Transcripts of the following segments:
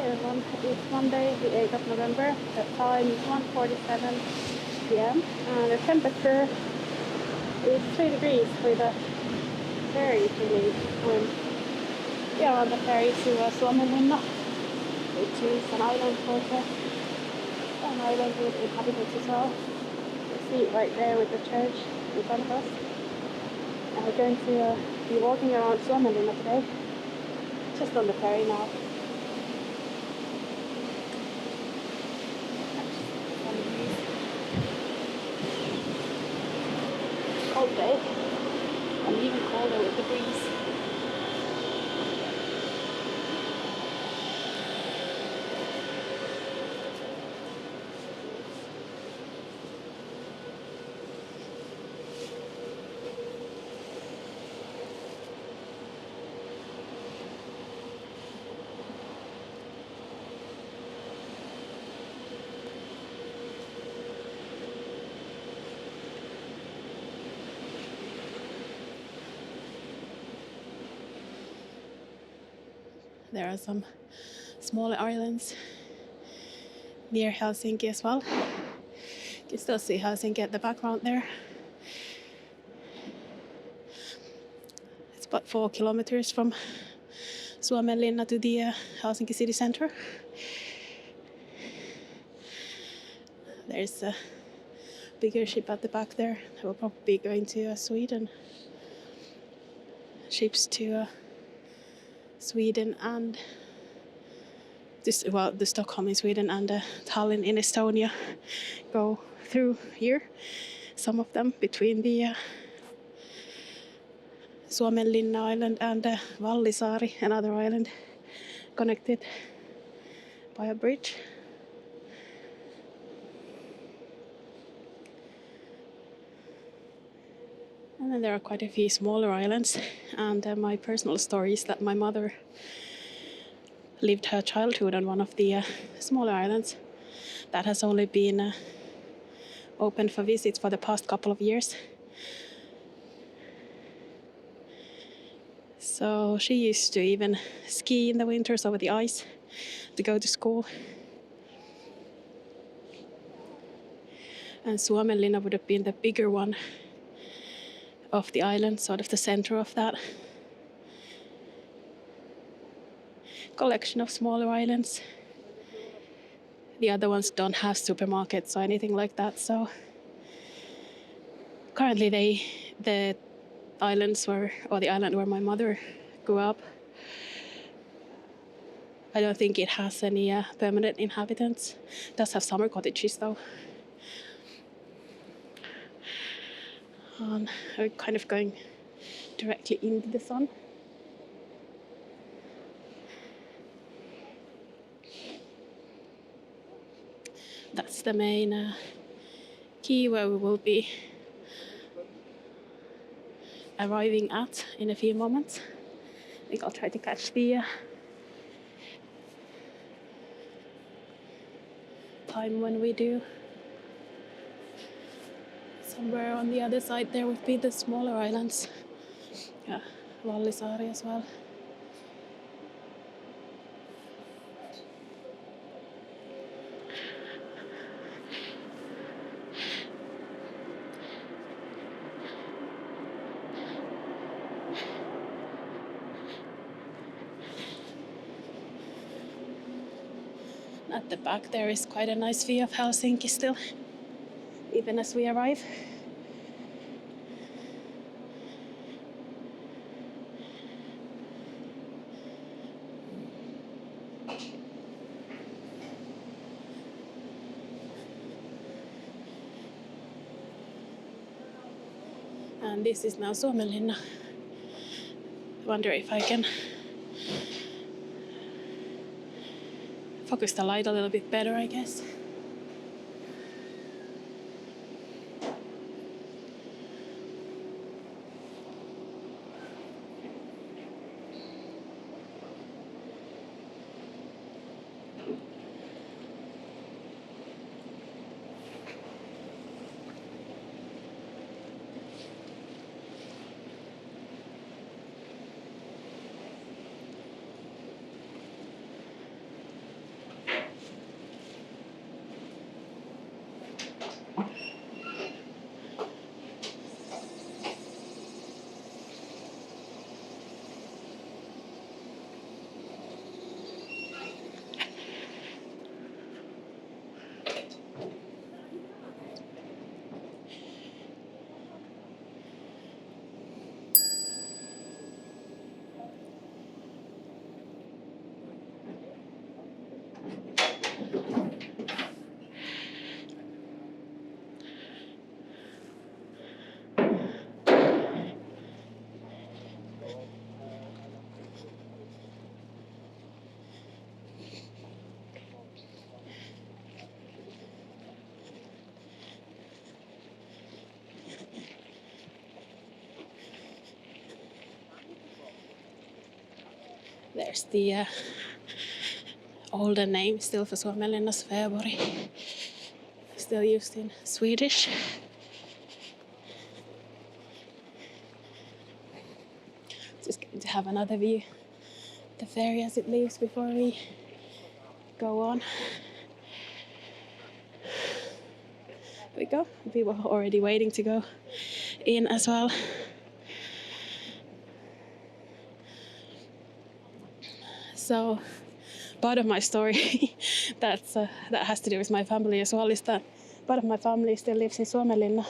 everyone. It's Monday, the 8th of November. The time is 1:47 p.m. and the temperature is 3 degrees with a very chilly wind. We are on the ferry to Suomenlinna, which is an island project. An island with inhabitants as well. You see it right there with the church in front of us. And we're going to be walking around Suomenlinna today. Just on the ferry now. Cold day, and even colder with the breeze. There are some smaller islands near Helsinki as well. You can still see Helsinki at the background there. It's about 4 kilometers from Suomenlinna to the Helsinki city center. There's a bigger ship at the back there. That will probably be going to Sweden. Ships to Sweden and the Stockholm in Sweden and Tallinn in Estonia go through here. Some of them between the Suomenlinna island and Vallisaari, another island connected by a bridge. And then there are quite a few smaller islands, and my personal story is that my mother lived her childhood on one of the smaller islands that has only been open for visits for the past couple of years. So she used to even ski in the winters over the ice to go to school. And Suomenlinna would have been the bigger one of the island, sort of the center of that collection of smaller islands. The other ones don't have supermarkets or anything like that, so currently the islands or the island where my mother grew up, I don't think it has any permanent inhabitants. It does have summer cottages though. We're kind of going directly into the sun. That's the main quay where we will be arriving at in a few moments. I think I'll try to catch the time when we do. Somewhere on the other side there would be the smaller islands. Yeah, Vallisaari as well. At the back there is quite a nice view of Helsinki still, even as we arrive. And this is now Suomenlinna. I wonder if I can focus the light a little bit better, I guess. There's the older name still for Suomenlinna, Sveaborg, still used in Swedish. Just going to have another view of the ferry as it leaves before we go on. There we go. People are already waiting to go in as well. So part of my story that has to do with my family as well is that part of my family still lives in Suomenlinna,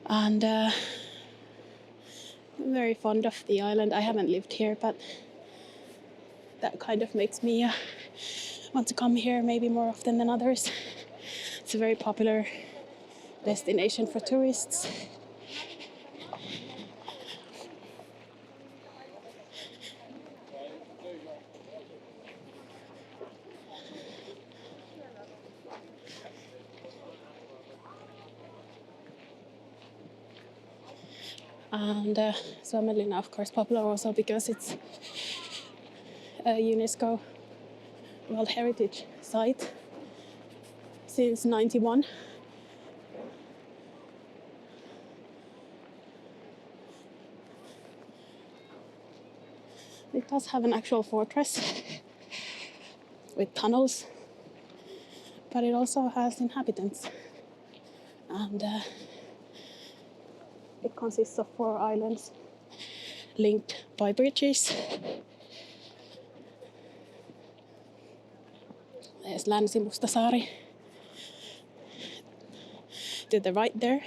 and I'm very fond of the island. I haven't lived here, but that kind of makes me want to come here maybe more often than others. It's a very popular destination for tourists. And Suomenlinna, of course, popular also because it's a UNESCO World Heritage Site since '91. It does have an actual fortress with tunnels, but it also has inhabitants. And it consists of 4 islands linked by bridges. There's Iso-Mustasaari to the right there.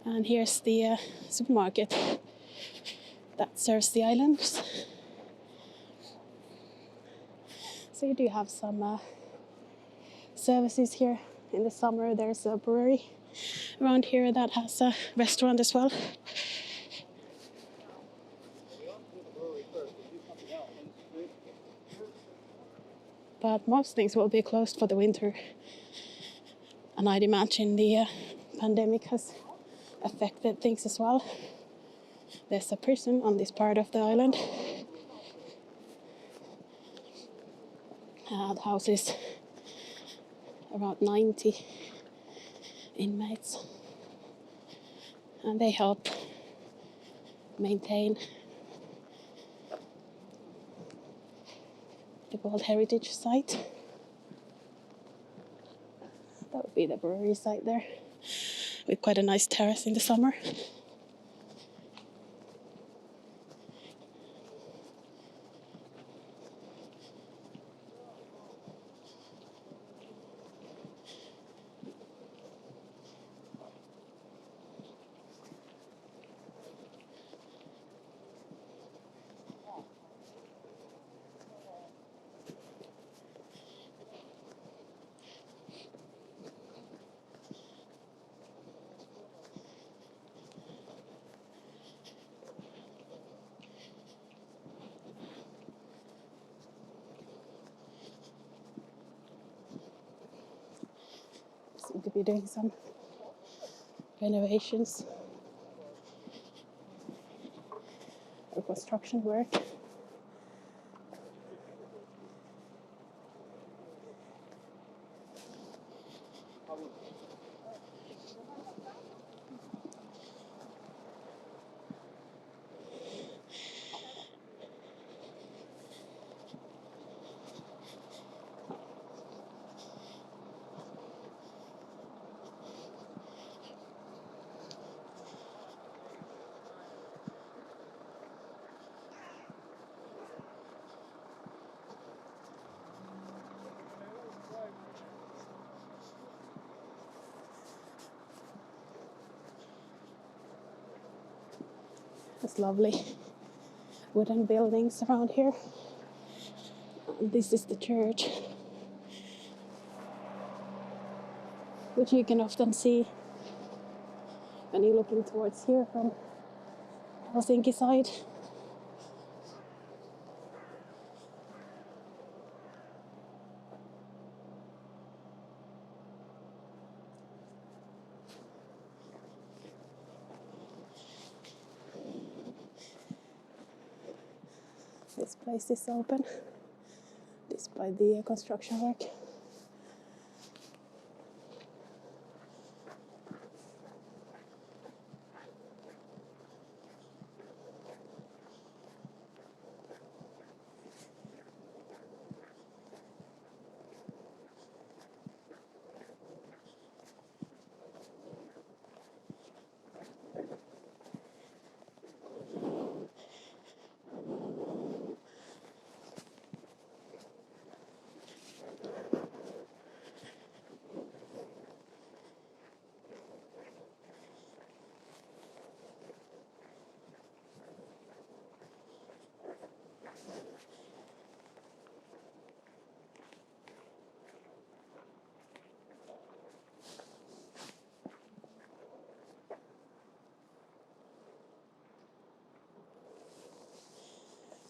And here's the supermarket that serves the islands. So you do have some services here. In the summer there's a brewery around here that has a restaurant as well. But most things will be closed for the winter, and I'd imagine the pandemic has affected things as well. There's a prison on this part of the island. It houses around 90 inmates, and they help maintain the World Heritage Site. That would be the brewery site there, with quite a nice terrace in the summer. Seem to be doing some renovations or construction work. There's lovely wooden buildings around here. And this is the church, which you can often see when you're looking towards here from Helsinki side. This place is open despite the construction work.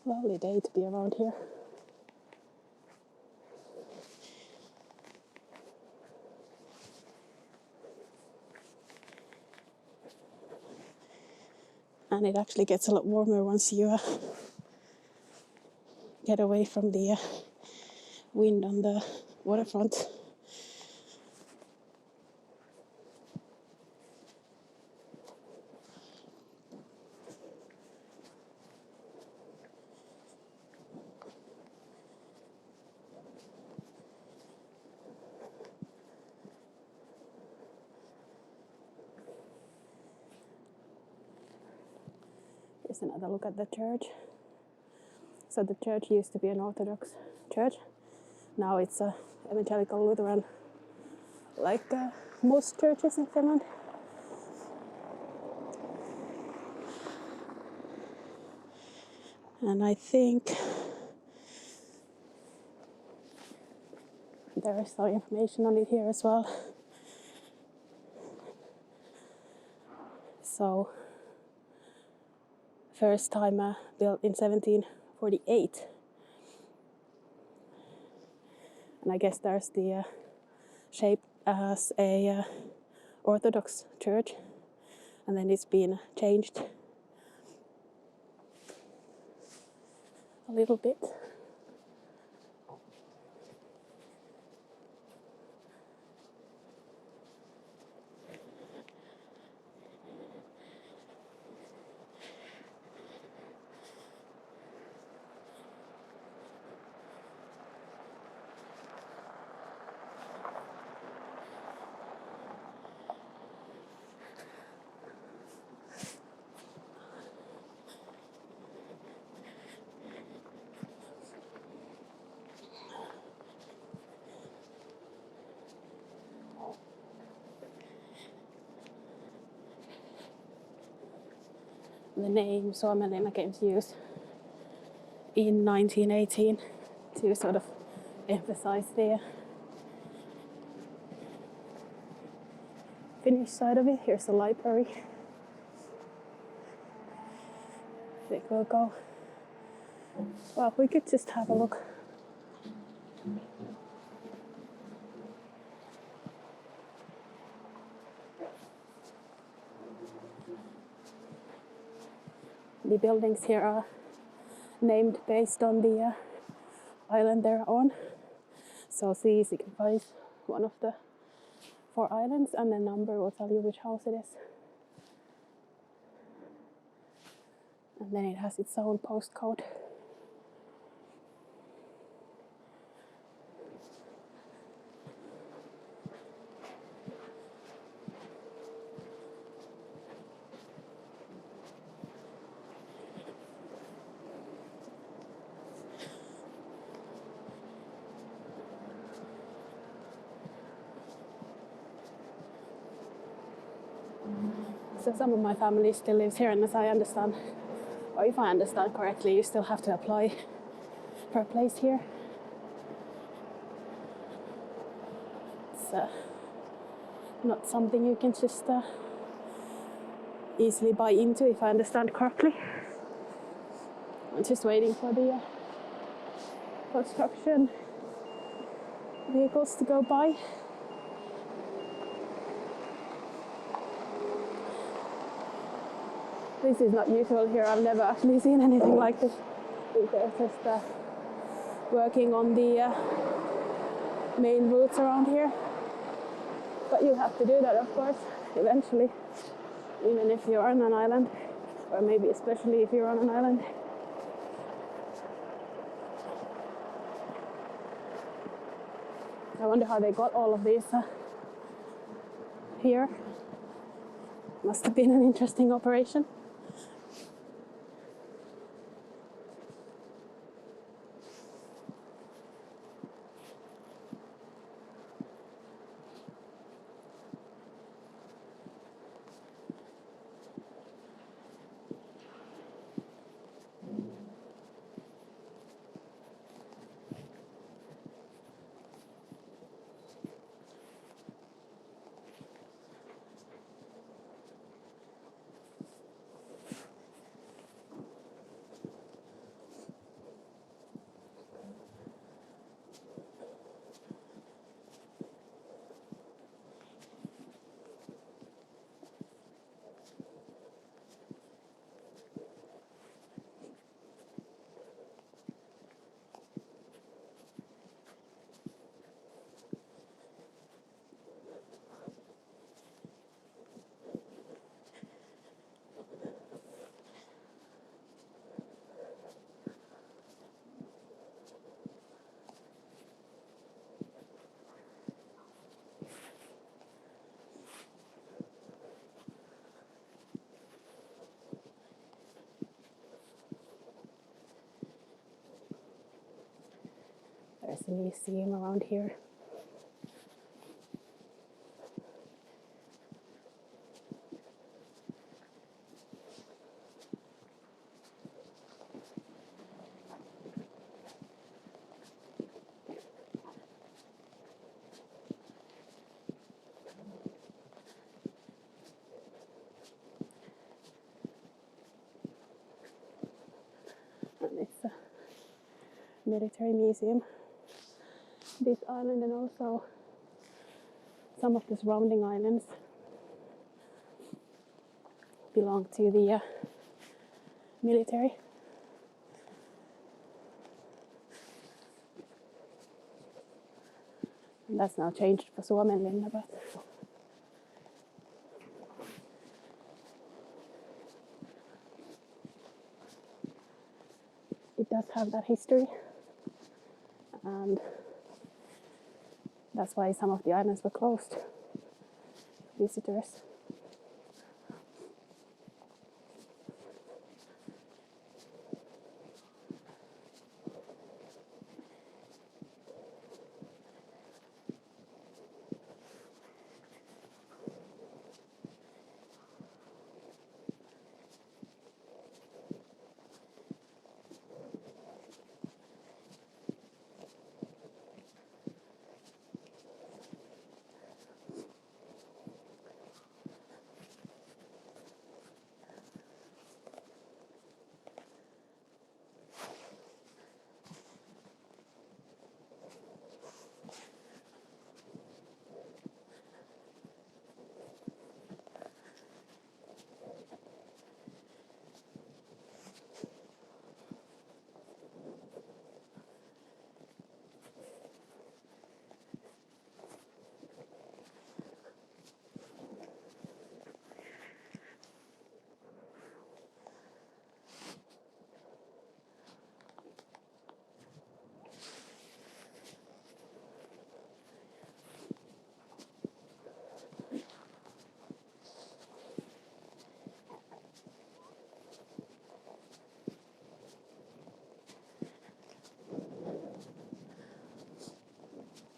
Lovely day to be around here. And it actually gets a lot warmer once you get away from the wind on the waterfront. Here's another look at the church. So the church used to be an Orthodox church. Now it's a evangelical Lutheran, like most churches in Finland. And I think there is some information on it here as well. So, first time built in 1748. And I guess there's the shape as a Orthodox church, and then it's been changed a little bit. The name Suomenlinna came to use in 1918 to sort of emphasize the Finnish side of it. Here's the library. I think we'll go. Well, we could just have a look. The buildings here are named based on the island they're on. So C signifies one of the 4 islands, and the number will tell you which house it is. And then it has its own postcode. So some of my family still lives here, and as I understand, or if I understand correctly, you still have to apply for a place here. It's not something you can just easily buy into, if I understand correctly. I'm just waiting for the construction vehicles to go by. This is not usual here. I've never actually seen anything like this. They're just working on the main routes around here. But you have to do that, of course, eventually, even if you're on an island, or maybe especially if you're on an island. I wonder how they got all of these here. Must have been an interesting operation. There's a museum around here. And it's a military museum. This island and also some of the surrounding islands belong to the military. And that's now changed for Suomenlinna, but it does have that history. And that's why some of the islands were closed to visitors.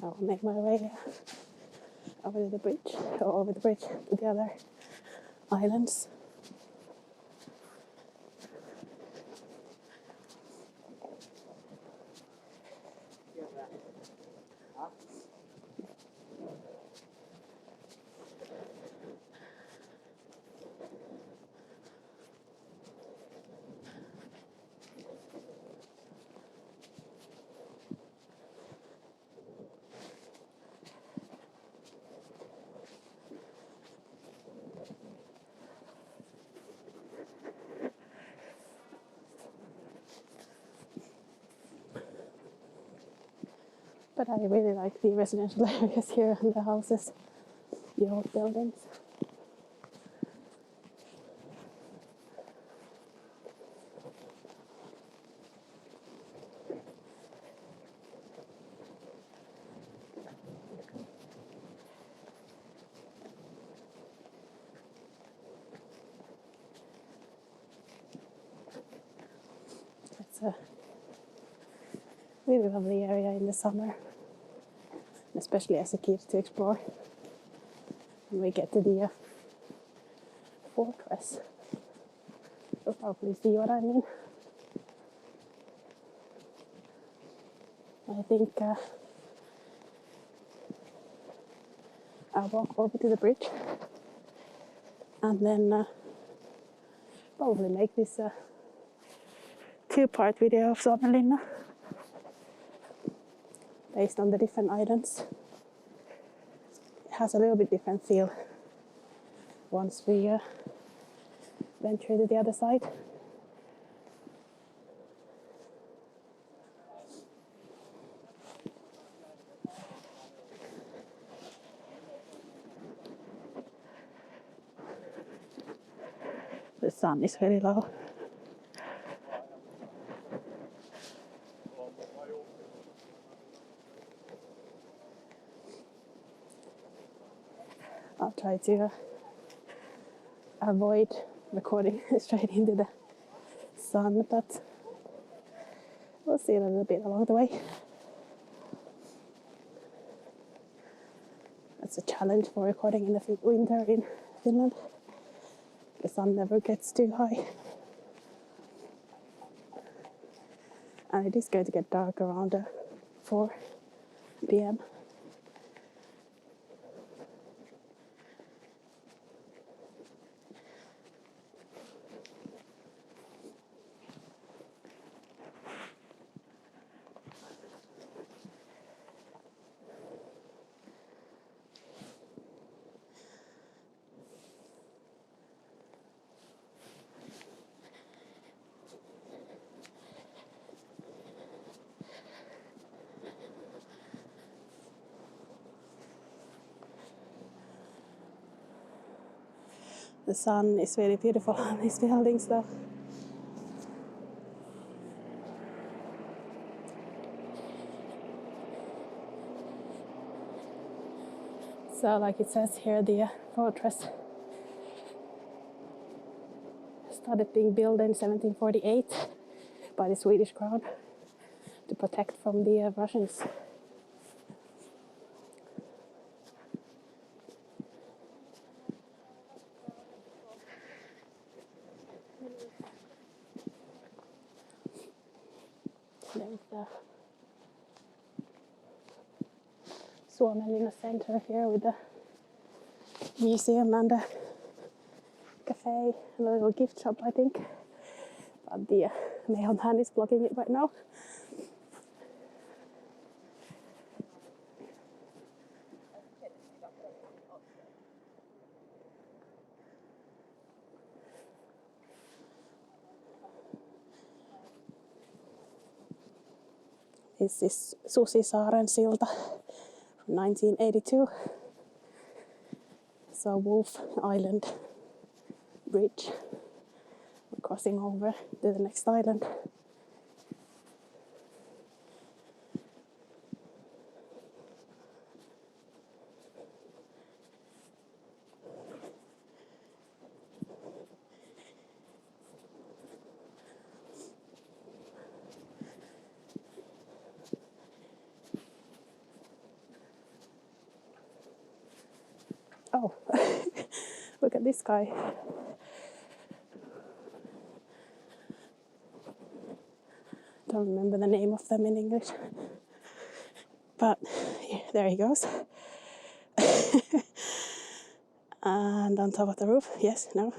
I will make my way over the bridge to the other islands. But I really like the residential areas here and the houses, the old buildings. It's a really lovely area in the summer, especially as a kid to explore. When we get to the fortress, you'll probably see what I mean. I think I'll walk over to the bridge and then probably make this two-part video of Suomenlinna based on the different islands. It has a little bit different feel once we venture to the other side. The sun is very low. I'll try to avoid recording straight into the sun, but we'll see a little bit along the way. That's a challenge for recording in the winter in Finland. The sun never gets too high. And it is going to get dark around 4 p.m. The sun is very beautiful on these buildings though. So like it says here, the fortress started being built in 1748 by the Swedish crown to protect from the Russians. There's the Suomenlinna center here with the museum and a cafe and a little gift shop, I think. But the mailman is blocking it right now. This is Susisaaren silta from 1982. So Wolf Island bridge. We're crossing over to the next island. Oh, look at this guy. Don't remember the name of them in English. But yeah, there he goes. And on top of the roof, yes, no,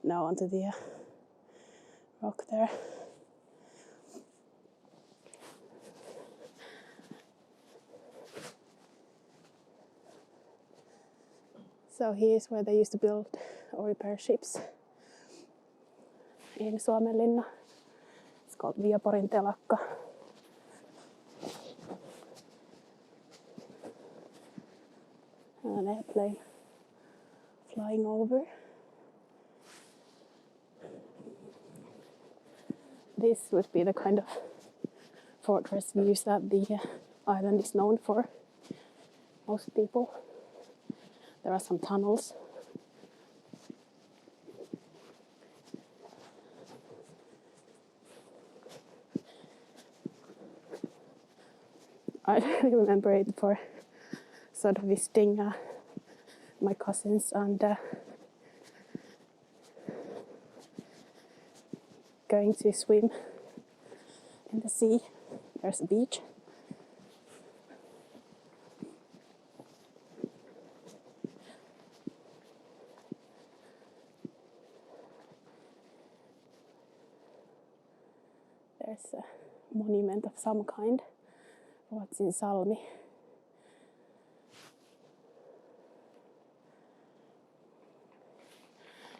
onto the rock there. So here's where they used to build or repair ships in Suomenlinna. It's called Sveaborgin telakka. an airplane flying over. This would be the kind of fortress views that the island is known for. Most people. There are some tunnels. I really remember it for sort of visiting my cousins and going to swim in the sea. There's a beach. There's a monument of some kind. What's in Salmi?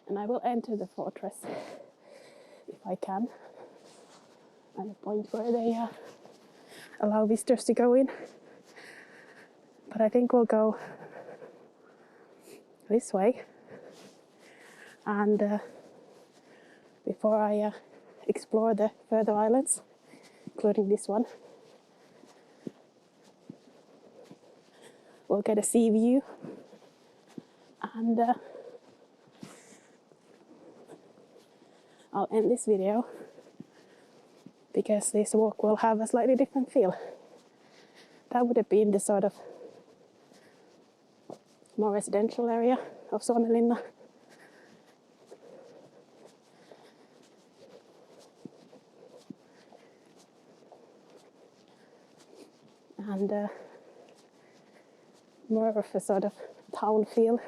And I will enter the fortress if I can, at a point where they allow visitors to go in. But I think we'll go this way. And before I explore the further islands, including this one, we'll get a sea view. And I'll end this video because this walk will have a slightly different feel. That would have been the sort of more residential area of Suomenlinna. And more of a sort of town feel.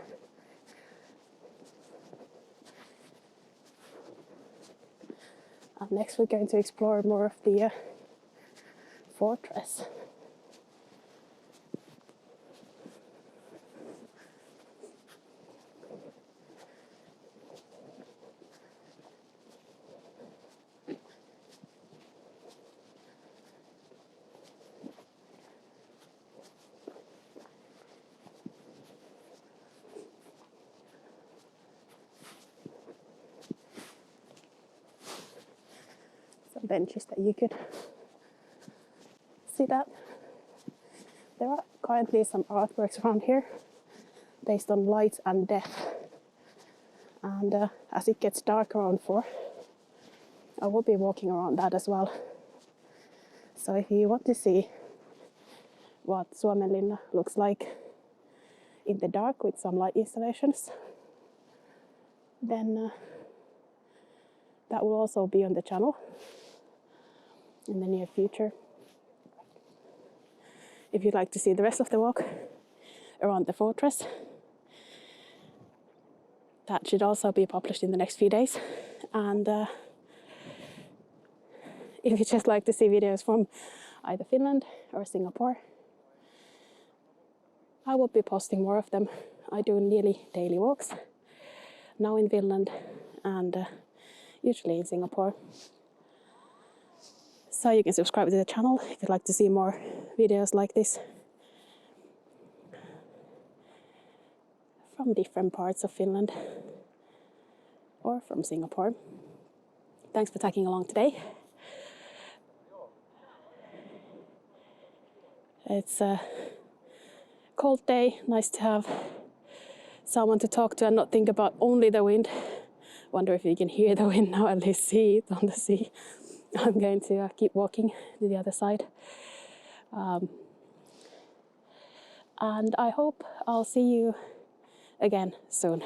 And next we're going to explore more of the fortress. Benches that you could sit at. There are currently some artworks around here based on light and death. And as it gets dark around 4, I will be walking around that as well. So if you want to see what Suomenlinna looks like in the dark with some light installations, then that will also be on the channel in the near future. If you'd like to see the rest of the walk around the fortress, that should also be published in the next few days. And if you just like to see videos from either Finland or Singapore, I will be posting more of them. I do nearly daily walks now in Finland and usually in Singapore. So you can subscribe to the channel if you'd like to see more videos like this from different parts of Finland or from Singapore. Thanks for tagging along today. It's a cold day, nice to have someone to talk to and not think about only the wind. Wonder if you can hear the wind now, at least see it on the sea. I'm going to keep walking to the other side. And I hope I'll see you again soon.